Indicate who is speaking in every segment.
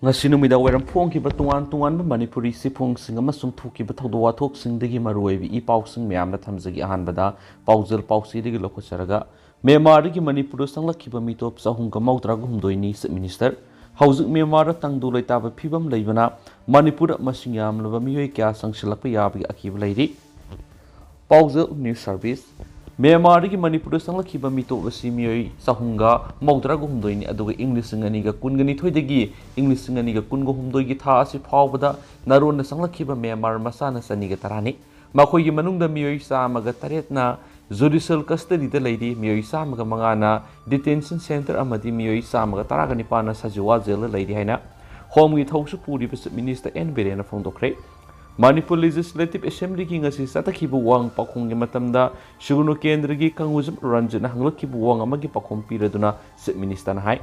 Speaker 1: ngasi numida wairam phongkiba tungan manipuri siphongsing amasung thukiba thawdo wathoksingdagi maruoibi i pausing myamna thamjagi ahanbada paujal pausidagi lokhosaraga Myanmargi manipur sanglakhiba mitop sahungga mautraga humdoini se minister haujuk Myanmar tangdu leitaba phibam leibana manipur masing yamlaba miyoi kya sangsilakpa yabi akiba leiri paujal news service Myanmargi manipur sanglakhiba mitop asi miyoi sahungga mautraga humdoini aduga English nganiga kungani thoidagi English nganiga kungo humdoigi tha asi phawbada narona sanglakhiba Myanmar masana saniga tarani makhoi manungda miyoi samaga taretna judicial custody da lady miyoi samaga mangana detention center amadi miyoi samaga taraga nipana sajiwa jail lady haina home gi thausu puri minister N Birena phongdokre Manipur Legislative Assembly ki ngasi satakhibu wang pakhong gi matamda shuguno kendra gi kangujum ranjana hanglakhibu wang amagi pakhom piraduna se minister na hai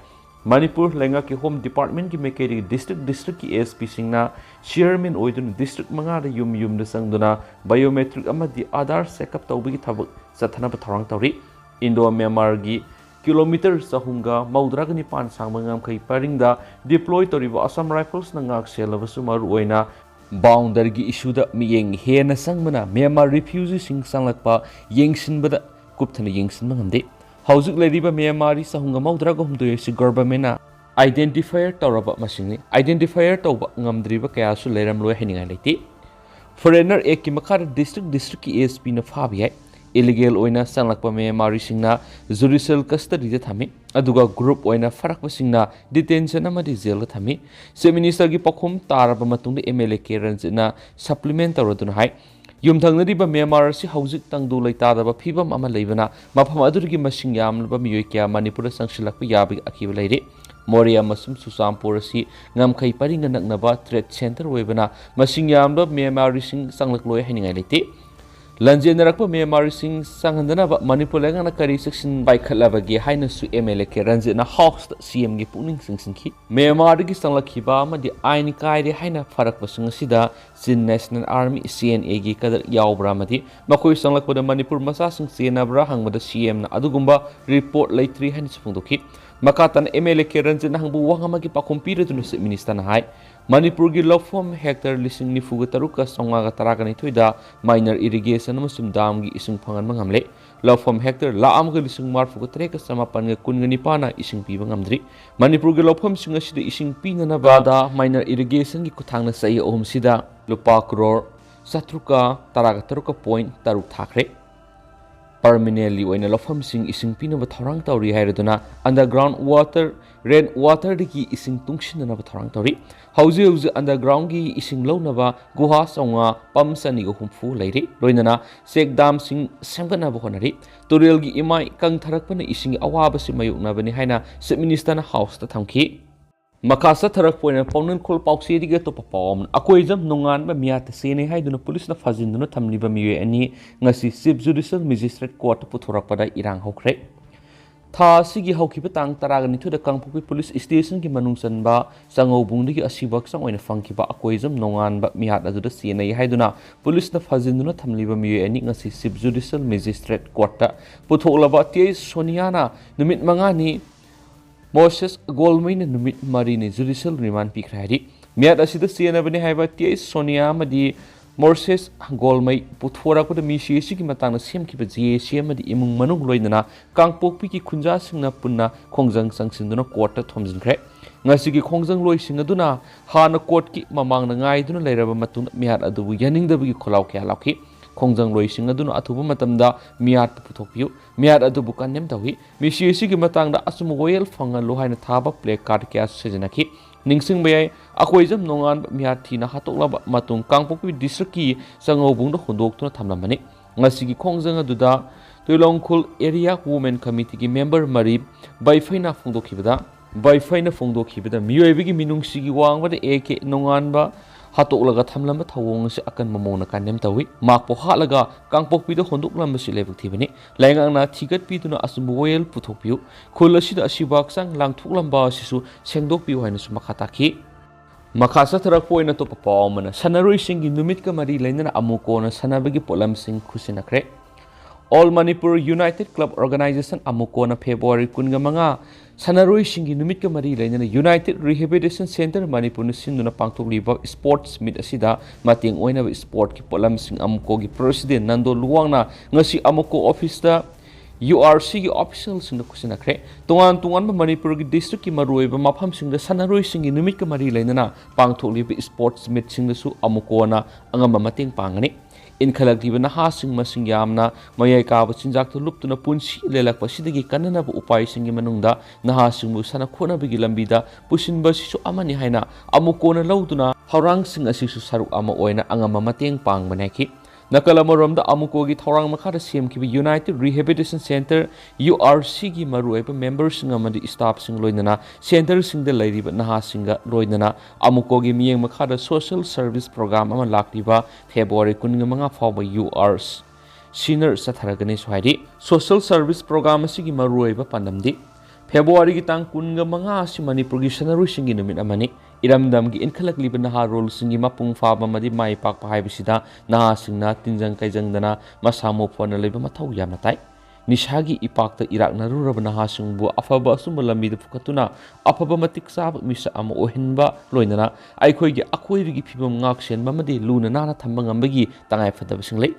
Speaker 1: Manipur lenga ki home department ki mekeri district ki ASP singna chairman oidun district manga da yum da sangduna biometric amadi Aadhaar setup tawbigi thabak sathana patharang tawri Indo Myanmar gi kilometer sahunga maudra gani pan sangmangam kai paringda deploy toriba Assam Rifles na ngak selabasu maru oina boundary gi issue da miyeng hena sangmana Myanmar refugee sing sanglakpa yengsinbada kupthana yengsin mangamde haujuk leriba Myanmari sahunga maudra ga humdoy si government identifier tawraba masingni identifier tawba ngamdriba kaya su leram loi heninga leiti foreigner ek ki makar district ki ASP na phabi hai illegal oina sanglakpa Myanmari singna judicial custody da thami aduga group oina farakpa singna detention amadi jail da thami se minister gi pakhum taraba matungda MLA keranjina supplement tawraduna hai yumthangnariba Myanmar si haujik tangdu leitadaba phibam ama leibana mafam adurgi masing yamlaba miyoi kya Manipur sangsilakpa yabi akiba leire Moria masum Susampur si ngamkhai paringa naknaba trade center oibana masing yamlaba Myanmar sing sanglakloi haningai leite Lanjenarakpa Myanmar sing sanghandanaba Manipur lengana kari section by khalabagi haina su MLA ke ranjena house CM gi puning singsinki Myanmar gi sanglakhiba amadi aini kaide haina farakpa sida Sin National Army CNA gi kadar yawbra amadi makoi sanglakpada Manipur masa sing senabra hangmada CM na adugumba report leitri haina sphungdoki makatan MLA ke ranjena hangbu wangamagi pakompire tunu se minister na hai Manipur gi lofom hectare lising ni fuga taruka songa ga taraga ni thoida minor irrigation amasum dam gi ising phangan mangamle lofom hectare laam ga lising mar fuga treka samapan ga kungani pana ising piba ngamdri Manipur gi lofom singa sida ising pina na bada minor irrigation gi kuthangna sai ohum sida lupa crore satruka taraga taruka point taruk thakre permanently oina lofam sing ising pina ba thorang tawri hairaduna underground water rain water diki ising tungshin na ba thorang tawri hauze underground gi ising lo na ba guha songa pam sani go humfu leire loinana sek dam sing semgana ba honari torel gi imai kang tharak pana ising awaba si mayuk na bani haina se minister na house ta thamki Makasa tharak poina paunan khol pauksi diga to papom akoijam nungan ba miata sene haiduna police na fazinduna thamliba miwe ani ngasi chief judicial magistrate court puthorakpada irang hokre tha sigi haukiba tang taragani thuda kangpupi police station ki manung sanba sangobung digi asibak sang oina fangkiba akoijam nungan ba mihat aduda sene haiduna police na fazinduna thamliba miwe ani ngasi chief judicial magistrate court ta putholaba ti Soniana numit mangani Moses Golmain numit marini judicial remand pikrari miat asida sianabani haiba ti Sonia madi Moses Golmai puthora ko mi CC ki matang sem ki JC madi imung manung loinana kangpokpi ki khunja singna punna khongjang sangsinduna court ta thomjinkhre ngasi ki khongjang loi singaduna hana court ki mamang na ngai duna leiraba matun miat adu yaningdabi ki kholau kya lauki khongjang loi singaduna athuba matamda miat puthokpiu miat adu bukan nem tawi mi CC ki matang da asum royal fangal lo haina thaba play card kya sejanaki ningsing bayai akoijam nongan miat thina hatoklaba matung kangpokpi district ki sangobung do hondok tuna thamlamani ngasi ki khongjang aduda toilongkhul area women committee ki member mari baifaina phongdokhibada miyoibigi minungsi gi wangbada eke nongan ba hatoklaga thamlamba thawong se akan mamona kanem tawi makpo halaga kangpokpi do hondoklamba si lebuk thibani laingangna thigat pi tuna asum royal puthokpiu kholasida asibak sang langthuklamba sisu sengdokpiu haina su makhataki makasa tharak poina to papawmana sanaroi singi numit ka mari lainana amukona sanabagi polam sing khusinakre All Manipur United Club Organization Amukona February kunga manga sanaroi singi numit ka mari lainana United Rehabilitation Center Manipur sinduna pangthokliba sports meet asida mating oina sport ki polam sing amuko gi president Nando Luwangna ngasi amuko office da URC ki official sing da kusina kre tungan Manipur gi district ki maroi ba mafam sing da sanaroi singi numit ka mari lainana pangthokliba sports meet sing da su amuko na angamba mating pangani in khalakliba naha sing masing yamna mayai ka ba chinjak to luptuna punsi lelak pasidagi kanana bu upai singi manungda naha sing bu sana khona bigi lambida pusin ba sisu amani haina amukona lauduna haurang sing asisu saruk ama oina angama mateng pang manaki nakalamorom da amuko gi thorang makhara sem ki United Rehabilitation Center URC gi maruiba members sing amadi staff sing loinana center sing de lairiba naha singa loinana amuko gi miyeng makhara social service program ama lakliba February kuninga manga fawba URs senior satharagani swadi social service program asigi maruiba pandamdi February gi tang kunga manga si Manipur gi sanaru singi numit amani iramdam gi inkhalak liba naha role singi mapung fa ba madi mai pak pa haibisida naha singna tinjang kaijang dana masamo phone leba mathau yamna tai nishagi ipakta irak naru rab naha singbu afaba sum lambi de phukatuna afaba matik sab misa am ohinba loinana aikhoi gi akhoi gi phibam ngak sen mamadi luna nana thambang ambagi tangai fadab singlei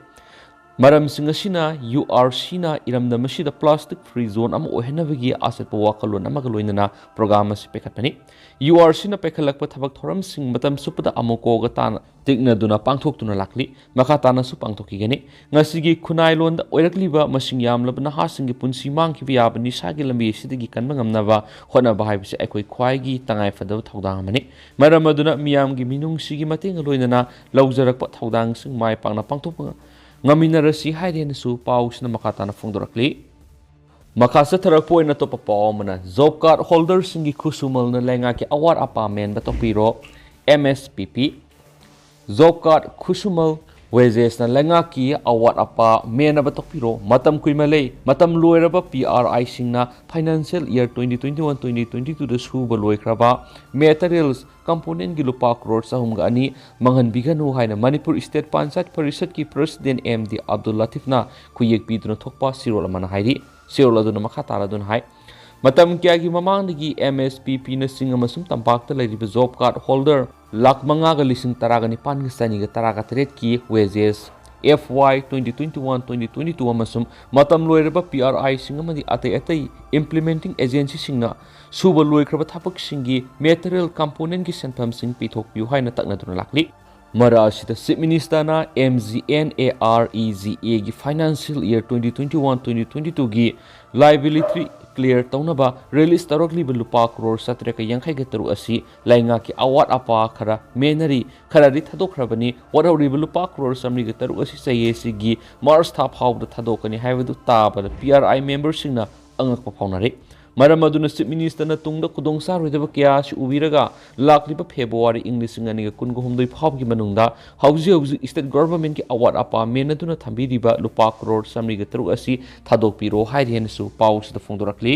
Speaker 1: Maram singasina URC na iramda masida plastic free zone ama ohenabagi asat pa wakalon ama galoinana program si pekatani URC na pekalakpa thabak thoram sing matam supada amoko ga tan tigna duna pangthok tuna lakli makatana su pangthoki gani ngasigi khunai londa oirakliba masing yamlab na hasingi punsi mangki biya bani sagi lambi sidigi kanba ngamnaba hona bahai bisi aikoi khwai gi tangai fadab thodang amani maram aduna miyam gi minung sigi mateng loinana lawjarak pa thodang sing mai pangna pangthok ngaminarasi haiden su paus na makatana Yaorakle makasa tharakpo na to papaw mana job card holders singi khusumal na lenga ki award apa men ba topiro MSPP job card khusumal wages na lenga ki award apa men ba topiro matam kuimale matam loiraba PRI singna financial year 2021-2022 da su ba loikraba materials component gi lupa crore sahum ga ani manghan biganu haina Manipur State Panchayat Parishad ki President MD Abdul Latif na khuyek biduna thokpa sirol mana hairi sirol aduna makhatara dun hai matam kya gi mamang gi MSPP na singa masum tampak ta lairiba job card holder lakh manga ga lising taraga ni pan gisani ga taraga tret ki wages FY 2021-2022 amasum matam loiraba PRI singa madi atai implementing agency singna suba loikraba thapak singi material component gi senpham sing pithok piu haina takna dun lakli mara sita Chief Minister na MGNAREGA gi financial year 2021-2022 gi liability clear taunaba release tarokli lupa crore satre ka yankhai ga taru asi lainga ki award apa khara menari khara ri thadokrabani warauri lupa crore samni ga taru asi sayesi gi March tha phaw da thadokani haibadu ta ba PRI members singna angak pa phaunari maram aduna Chief Minister na tungda kudong sa roidaba kya si ubiraga lakliba February English ngani ga kun go humdoi phaw gi manungda hauji state government ki award apa menaduna thambi riba lupa crore samni ga taru asi thadok piro haiden su paus da Yaorakle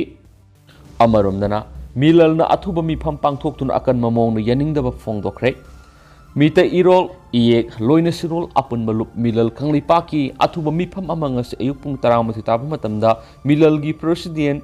Speaker 1: amarom dana milal na athuba mi pham pangthok tun akan mamong no yaningdaba phongdokre meitei irol iek loina sirol apun malup milal khangli paki athuba mi pham amanga se ayuk pung 10 taba matamda milal gi president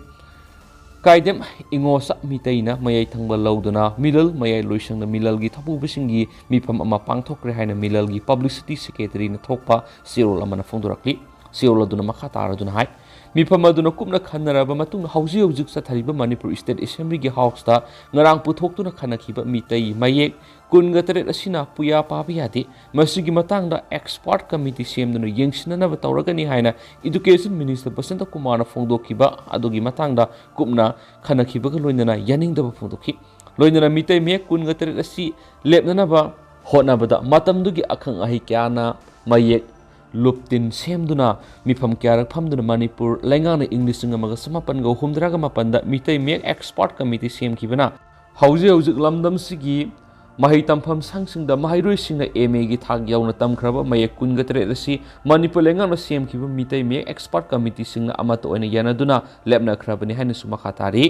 Speaker 1: kaidem ingosa miteina mayai thangba lauduna milal mayai loisang na milal gi thapu bisingi mifam ama pangthokre haina milal gi publicity secretary na thokpa sirol amana Yaorakle sirol aduna makhatara duna hai mifam aduna kupna khanaraba matung hauji sathariba Manipur State Assembly gi house ta ngarang puthoktu na khanakhiba mitei mayek kunga teret asina puya papiyati masigi matangda expert committee semduna yengsinana ba tawragani haina education minister Basanta Kumar na phongdokhiba adugi matangda kupna khanakhiba ga loinana yaningda ba phongdokhi loinana mitei mek kunga teret asi lepnana ba honabada matamdugi akhang ahi kyana mayek luptin semduna mifam kyarak phamduna Manipur laingana English ngamaga samapan go humdraga mapanda mitei mek expert committee semkhibana hauji lamdam sigi mahai tampham sangsingda mahairoi singna MA gi thak yauna tamkhraba mayek kunga tere asi Manipur laingana semkhiba mitei mek expert committee singna amata oina yanaduna lepna khrabani haina sumakhatari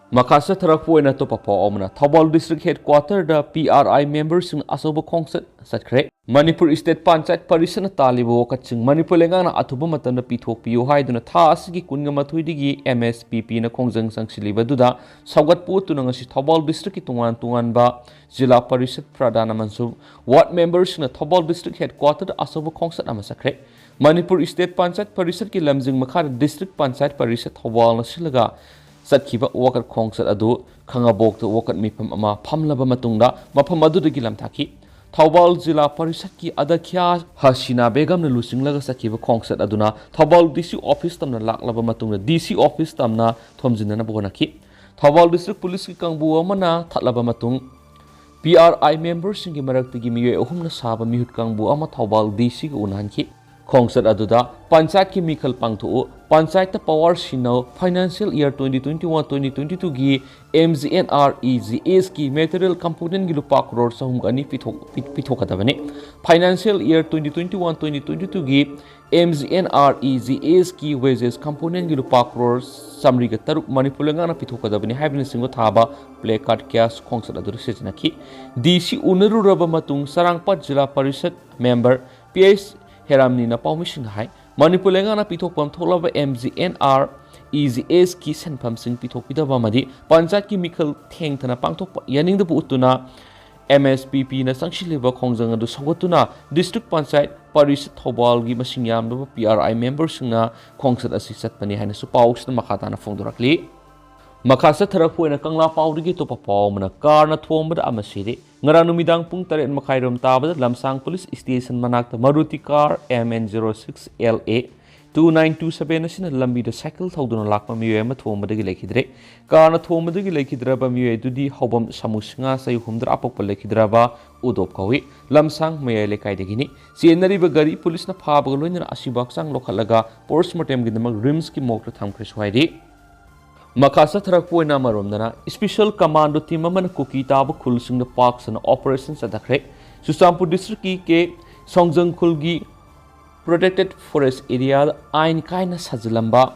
Speaker 1: Makasa Tarakpo and Atopapa Omana, Thabal District Headquarter, the PRI members in Asobo Concert, Sakre, Manipur State Panchat Parisana Talibo Kaching, Manipur Langana Atubamatana Pito Pio Haiduna Tasiki Kungamatuidigi, MSPP na Kongzang Sangsiliba Duda, Sagat Putunangasi Thabal District Tuan Ba, Zilla Parisat Pradana Mansub, what members in the Thabal District Headquarter, Asobo Concert Amasakre, Manipur State Panchat Parisat Ki Lamzing Makar District Panchat Parisat Thabal Nasilaga. Satkiba Walker Concert Adu, Kangabok to Walker Mipam Ama, Pamlaba Matunda, Mapamadu de Gilamtaki, Taubal Zilla Parisaki, Adakia, Hashina Begam, the Lusing Lagasakiva Concert Aduna, Taubal DC Office Tamna Laklaba Matunda, DC Office Tamna, Tomzinana Bonaki, Taubal District Police Kangbu Amana, Tatlaba Matung, PRI members in Gimarak to Gimi Ohumna Saba Mihut Kangbu Ama Taubal DC Unanki. Concert Aduda, Pansat ki Mikal Pangtu, Pansat the Power Shino, Financial Year 2021-2022 gi MZNREGS ki Material Component Gilupak Road Sahumgani Pitokatavane, Financial Year 2021-2022 gi MZNREGS ki Wages Component Gilupak Road Samriga Taruk Manipulangana Pitokatavane, having a single Taba, Play Card Cash, Concert Adu Sejanaki, DC Unaru Rabamatung, Sarangpat Zilla Parisat member, PS Heramni na Paumishin High, Manipulangana Pitopam Tolava MZNR, EZS ki Senpam Sing Pitopida Bamadi, Panzaki Mikal Tangtana Pangtop, Yaning the Butuna, MSPP na Sangshiliva Kongzanga do Sawatuna, District Pansat, Paris Tobal Gimasinyam, PRI members na Kongsat Assisat Pani Haina Supaus na Makatana Fondorakli. Makasa Tarapu na Kangla Paudigi to Papau na Karna Twomba Amasiri, Ngaranumidang Pung Taret Makairam Tabad, Lamsang Police Station Manakta Maruti Car MN06LA 2927 na Lambi the Cycle Toduna Lakma Muema Twomba de Lakidre, Karna Twomba de Lakidraba Mue Dudi Hobam Samusanga Say Humdra Apopa Lakidraba Udop Kawi, Lamsang Mayele Kaidegini, Sienari Bagari Police na Pabalun Asibaksang Lokalaga, Postmortem Gidamag Rimski Mokra Tam Kriswaidi. Makasa Tarakpo na Maromdana, Special Commando Team Maman Cookie Taba Kulsing the Parks and Operations at the Krek, Susampu District Ke, Songzang Kulgi, Protected Forest Area, Ain Kaina Sajilamba,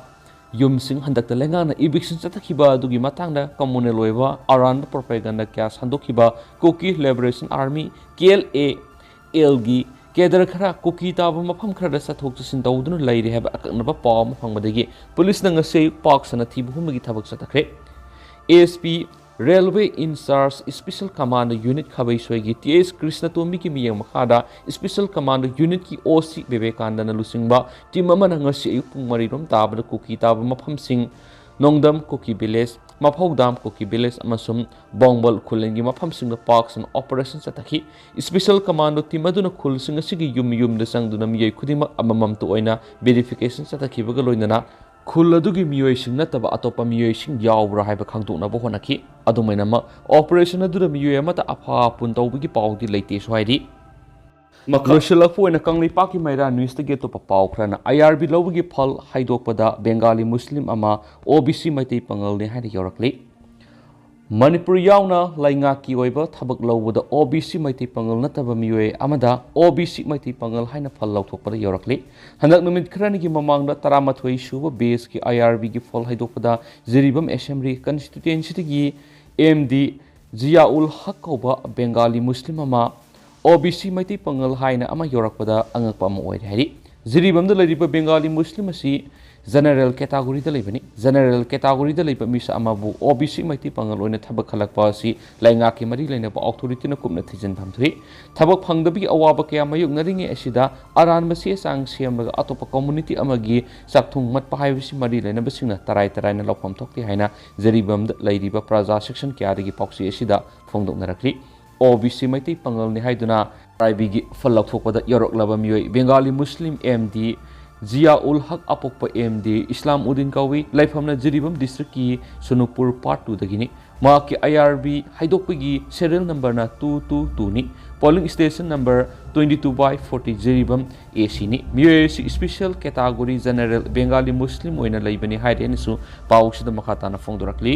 Speaker 1: Yumsing Handaktalengana, Evictions at the Kiba, Dugi Matanga, Comunelova, Aran Propaganda Gas, Handokiba, Cookie Liberation Army, KLA, Elgi, Kedar Kara, Cookie Taba Mapam Kradasa talk to Sindodun Lady have a number palm Hangmadegi, Police Nanga say Parks and a Tibu Humagi at the ASP Railway in SARS Special Commander Unit Kabaiswagi, TS Krishna Tomiki Miyang Makada, Special Commander Unit Ki OC Bebekanda Lusingba, Timamanga say Pumarirum Taba, Cookie Taba Mapam Sing, Nongdam Cookie Village, Maphodam Cookie Village, Amasum, Bongbal Kulengi Mapam Sing the Parks and Operations Ataki, Special Commando Timaduna Kul Sing a Sigi Yum the Sangdunami Kudima Amamam to Oina, verifications at a Kibagaloinana, Kuladugi Muation Nataba Atopa Muation Yaura Hyper Kantuna Bohonaki, Adominama, Operation Adura Muamata Apa Punto Wiki Pau the latest Wadi. Makashalafu and a Kangli Paki Maida news to get to Papau Krana, IRB Loubagi Pal, haidokpada, Bengali Muslim Ama, OBC meitei pangal ni Haida Yaorakle. Manipur Yauna, Laingaki Weba, Tabak Low the OBC meitei pangal Nataba Mue, Amada, OBC meitei pangal Haina Pal Lautopada Yaorakle. Handak Numid Kraniki Mamanga, Taramatway Shuba, Base ki IRB ki Fall haidokpada, Zeribam Assembly, Constituency MD, Ziaul Hakoba, Bengali Muslim Ama, OBC meitei pangal haina ama Yaorakpada angakpa mo oid hari ziribam da lariba Bengali Muslim asi general category da leibani general category da leiba misa ama bu OBC meitei pangal oina thabak khalakpa asi lainga ki mari leina ba authority na kumna thijen thamthri thabak phangdabi awaba kya mayuk naringe asida aran mase sang semraga atopa community amagi sakthung mat pahaibisi mari leina basingna tarai na lopham thokti haina ziribam da leiriba praja section kya dagi pauksi asida phongdok narakli OBC meitei pangal ni haiduna IBG Falakhopada Yaoraklaba Mui Bengali Muslim MD Ziaul Haq Apokpa MD Islam Udin Kawi Laifamna Jiribam District ki Sunupur Part 2 dagini Maki IRB haidokpagi serial number na 222 ni polling station number 22/40 Jiribam AC ni Mui special category general Bengali Muslim oina laibani haideni su pawsida makatana phongdorakli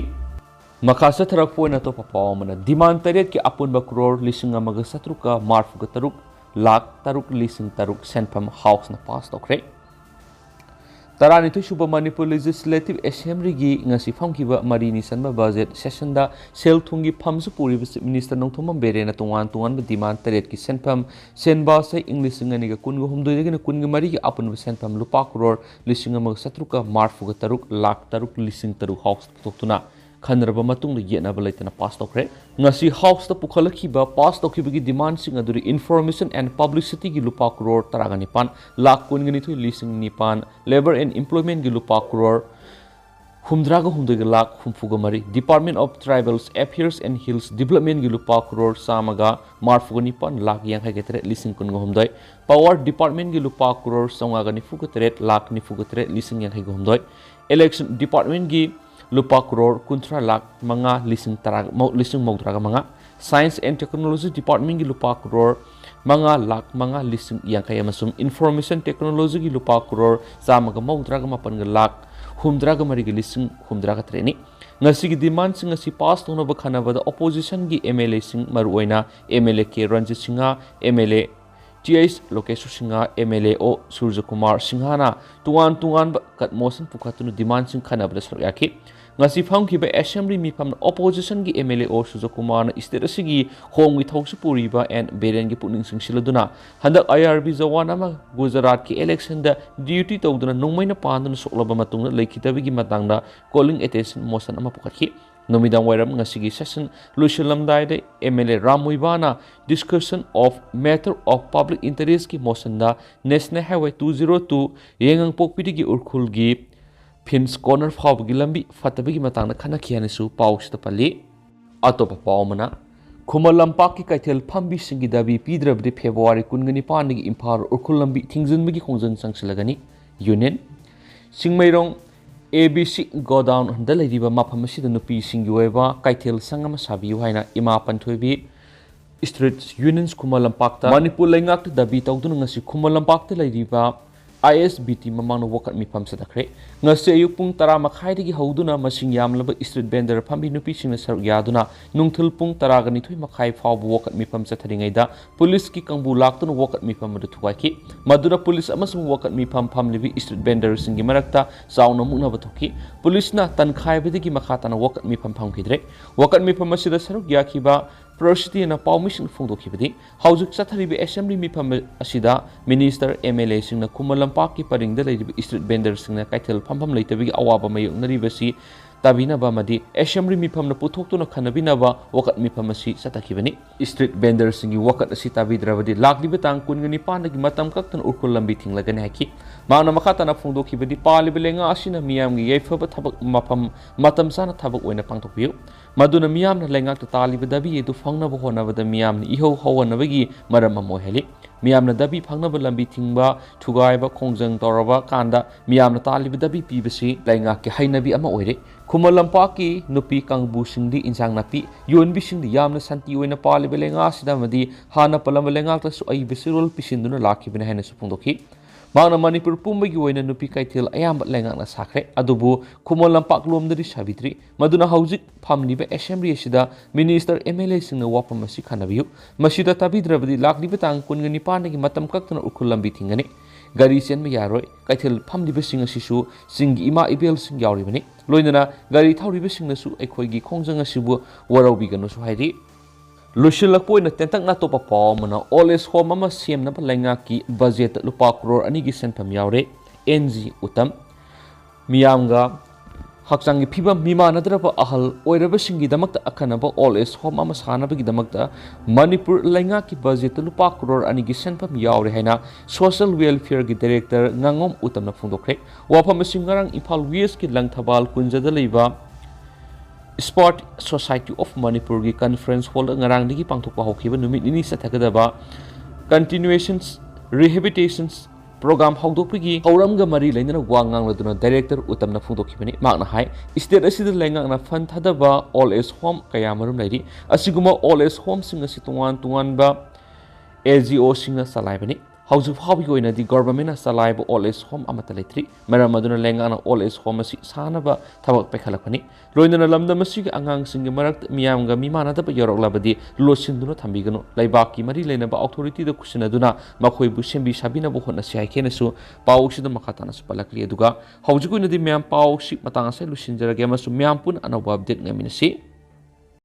Speaker 1: Makasa Tarakpo na to Papamana, demand taret ki apun bakror lising amaga satruka, marfuga taruk, lak taruk lising taruk, senpam house na pass to cre. Taranithu Suba Manipur Legislative Assembly gi ngasi famkiba marini sanba budget session da sel thungi phamsu puri Minister Nongthomam Berena tungan demand taret ki senpam senba sai English ngani ga kungu humdoi ga kungu mari gi apun senpam lupa crore lising amag satruka marfu ga taruk lakh taruk lising taruk house toktuna khanraba matung de yena balaitana pass tokre ngasi house ta pukhalaki ba pass tokibagi demand sing aduri information and publicity gi lupa crore taragani pan lakh kungani thu lising nipan labor and employment gi lupa crore humdraga humdoi lakh humfuga mari Department of Tribals Affairs and Hills Development gi lupa crore samaga marfu ga nipan lakh yang hagetre lising kungo humdoi Power Department gi lupa crore songa ga nifuga tret lakh nifuga tret lising yang hage humdoi Election Department gi lupa crore kuntra lakh manga lising tarag lising maudraga manga Science and Technology Department gi lupa crore manga lakh manga lising yang kaya masum Information Technology gi lupa crore samaga maudraga mapan ga lakh humdraga mari gi lising humdraga treni ngasi gi demand sing ngasi pass tona ba khana ba opposition gi MLA sing maruoina MLA ke Ranjit Singha MLA TS Lokesh Singha MLA O Surya Kumar Singhana tuan ba kat motion pukhatunu demand sing khana ba sar yakhi ngasi famkiba assembly mi pam opposition gi MLA O Surya Kumar na state asigi hong wi thausu puriba and beren gi puning sing siladuna handak IRB zawana ma Gujarat ki election da duty tawduna nongmaina panduna soklaba matungna lekhitabi gi matangda calling attention motion ama pukhathi Nomidang wairam ngasigi session Lushalamdai de MLA Ramuibana discussion of matter of public interest ki motion da National Highway 202 yengang pokpidi gi urkhul gi Pins corner fab gi lambi fatabi gi matang na khana khiani su paus ta pali atopa paumana Khumal lampak ki kaithel phambi singi dabi pidrabdi February 19 gi Imphal urkhul lambi thingjin gi khongjang sangsilagani Union Singmairong ABC Godown Dalariba Mapamasi the Nupi Singueva, Kaitel Sangama Sabi Haina, Ima Pantuebi, Street Unions Kumalampakta, Manipur Langak, the beat of Dunasi Kumalampakta Ladiva, ISBT Mamano Walk at me Pam Sadakre, Nase Yupung Tarama Haidi Hoduna, Masing Yamlaba, Street Bender, Pambi Nupi Sinasar Yaduna, Nungtil Pung Taragani to Makai Fab Walk at me Pam Sataringada, Police Kikambu Lakton Walk at me Pam the Tuaki, Madura Police Amasum Walk at me Pam Pam Livi, Street Bender Singimarakta, Sauna Munavatoki, Police na Tankai Vidiki Makatana Walk at me Pam Pam Kidre, Walk at me Pamasida Saruk Yakiba. Prosity na permission fundo kibadi haujik satharibi assembly mi pham asida minister MLA sing na Kumalampak ki paring da leibi street vendor sing na kaithel phampham leitabi awaba mayung nari basi tabina ba madi assembly mi pham na puthok tu na khanabina ba wakat mi pham asi satakibani street vendor sing gi wakat asi tabi dravadi lakli betang kungani pan gi matam kak tan urkul lambi thinglagani haki mauna makata na fundo kibadi pali belenga asina miyam gi yaifa thabak mapham matam sana thabak oina pangthokpiu Maduna Miam na Langak to Tali Dabi to Fangna Bohona with the Miam Iho Howanavagi, Madama Moheli, Miam na Dabi Pangna Lambi Tingba, Tugaiba, Kongzang Toraba, Kanda, Miam na Tali Dabi PBC, Langak Hainabi Amaore, Kumalampaki, Nupi Kang Busing di Insang Napi, Yun Bishing the Yam na Santi in a Pali Belengas, Damadi, Hana Palamalangata, so I Bisirul Pishinduna Laki Ben Hennes Pundoki. Mana Manipur Pumbagi wena nupi kaitil ayam lengang na sakre adubu Kumalampak lom dari Savitri maduna haujik phamni be assembly sida minister MLA sing na wapam masi khanabiu masida tabidravadi lakli betang kungani panagi matam kaktana ukhulambi thingani gari chen me yaroi kaitil phamni be sing asisu singi ima ibel sing yauri bani loinana gari thauri be sing nasu ekhoi gi khongjang asibu warawi ganu su hairi Lushilakpo na tentak na to papa mana always home mama siem na palenga ki budget lupa crore ani gi senpam yaure NG utam miyamga haksangi phiba mima nadrapa ahal oiraba singi damakta akhanaba always home mama sana bagi damakta Manipur lenga ki budget lupa crore ani gi senpam yaure haina social welfare gi director ngangom utam na phungdokre wafam singarang Imphal West ki langthabal kunjada leiba Sport Society of Manipur gi conference hall ngarang digi pangthokpa hokhiba numit ini sathakadaba continuations rehabilitations program hawdokpigi hauramga mari lainana wangang laduna director utamna phungdokhibani makna hai state asida lengang na fund thadaba all age home kayamarum lairi asiguma all age home singa si tungan ba AGO singa salaibani ꯍꯧꯖꯤꯛ ꯐꯥꯎꯕꯒꯤ ꯑꯣꯏꯅꯗꯤ ꯒꯣꯔꯃꯦꯟꯅ ꯆꯂꯥꯏꯕ old age home ꯑꯃꯠꯇ ꯂꯩꯇ꯭ꯔꯤ ꯃꯔꯝ ꯑꯗꯨꯅ ꯂꯩꯉꯥꯛꯅ ꯑꯣꯜ ꯑꯦꯖ ꯍꯣꯝ ꯑꯁꯤ ꯁꯥꯅꯕ ꯊꯕꯛ ꯄꯥꯏꯈꯠꯂꯛꯄꯅꯤ ꯂꯣꯏꯅꯅ ꯂꯝꯗꯝ ꯑꯁꯤꯒꯤ ꯑꯉꯥꯡꯁꯤꯡꯒꯤ ꯃꯔꯛꯇ ꯃꯤꯌꯥꯝꯒ ꯃꯤꯃꯥꯟꯅꯗꯕ ꯌꯥꯎꯔꯛꯂꯕꯗꯤ ꯂꯣꯠꯁꯤꯟꯗꯨꯅ ꯊꯝꯕꯤꯒꯅꯨ ꯂꯩꯕꯥꯛꯀꯤ ꯃꯔꯤ ꯂꯩꯅꯕ ꯑꯣꯊꯣꯔꯤꯇꯤꯗ ꯈꯨꯠꯁꯤꯟꯅꯗꯨꯅ ꯃꯈꯣꯏꯕꯨ ꯁꯦꯝꯕꯤ ꯁꯥꯕꯤꯅꯕ ꯍꯣꯠꯅꯁꯤ ꯍꯥꯏꯈꯦꯅꯁꯨ ꯄꯥꯎ ꯑꯁꯤꯗ ꯃꯈꯥ ꯇꯥꯅꯁꯨ ꯄꯜꯂꯛꯂꯤ ꯑꯗꯨꯒ ꯍꯧꯖꯤꯛ ꯑꯣꯏꯅꯗꯤ ꯃꯌꯥꯝ ꯄꯥꯎ ꯑꯁꯤ ꯃꯇꯥꯡ ꯑꯁꯤ ꯂꯣꯏꯁꯤꯟꯖꯔꯒꯦ ꯑꯃꯁꯨꯡ ꯃꯌꯥꯝ ꯄꯨꯟꯅ ꯑꯅꯧꯕ ꯑꯞꯗꯦꯠ ꯉꯥꯏꯃꯤꯟꯅꯁꯤ